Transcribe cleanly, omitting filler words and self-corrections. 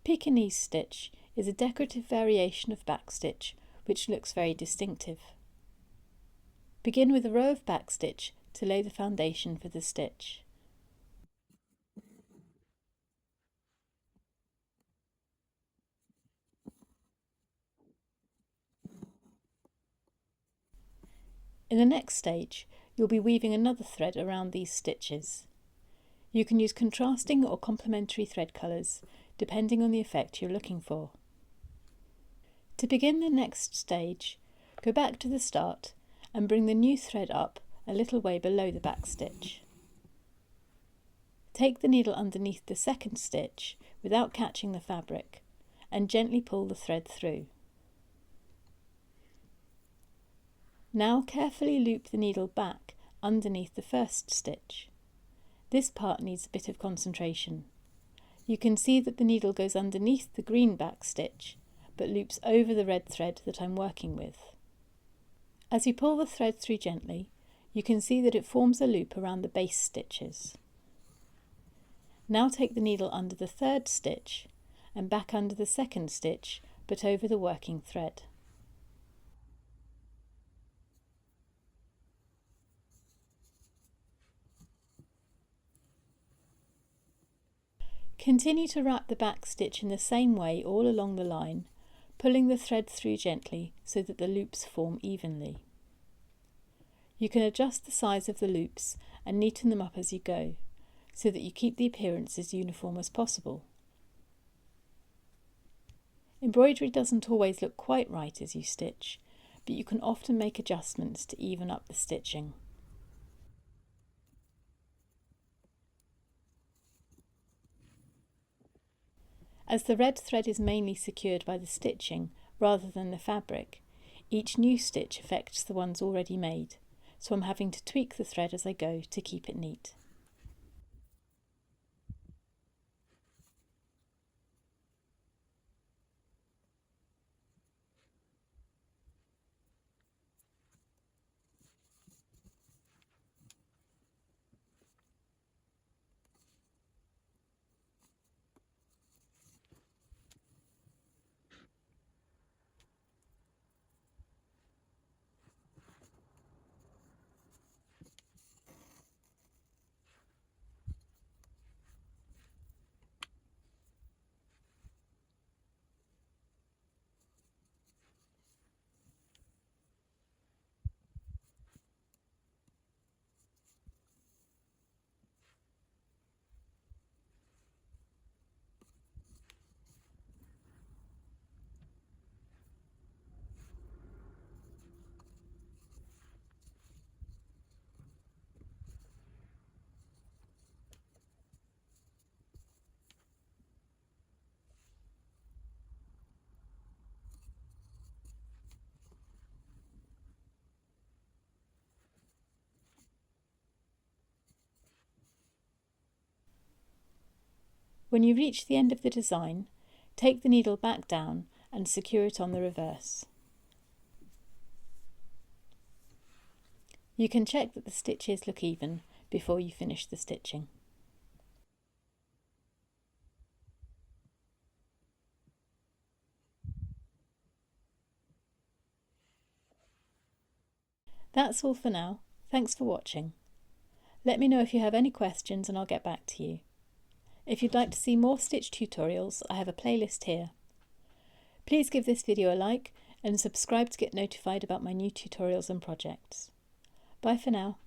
Pekinese stitch is a decorative variation of backstitch which looks very distinctive. Begin with a row of backstitch to lay the foundation for the stitch. In the next stage, you'll be weaving another thread around these stitches. You can use contrasting or complementary thread colours, depending on the effect you're looking for. To begin the next stage, go back to the start and bring the new thread up a little way below the back stitch. Take the needle underneath the second stitch without catching the fabric and gently pull the thread through. Now carefully loop the needle back underneath the first stitch. This part needs a bit of concentration. You can see that the needle goes underneath the green back stitch, but loops over the red thread that I'm working with. As you pull the thread through gently, you can see that it forms a loop around the base stitches. Now take the needle under the third stitch and back under the second stitch, but over the working thread. Continue to wrap the back stitch in the same way all along the line, pulling the thread through gently so that the loops form evenly. You can adjust the size of the loops and neaten them up as you go, so that you keep the appearance as uniform as possible. Embroidery doesn't always look quite right as you stitch, but you can often make adjustments to even up the stitching. As the red thread is mainly secured by the stitching rather than the fabric, each new stitch affects the ones already made, so I'm having to tweak the thread as I go to keep it neat. When you reach the end of the design, take the needle back down and secure it on the reverse. You can check that the stitches look even before you finish the stitching. That's all for now. Thanks for watching. Let me know if you have any questions and I'll get back to you. If you'd like to see more stitch tutorials, I have a playlist here. Please give this video a like and subscribe to get notified about my new tutorials and projects. Bye for now.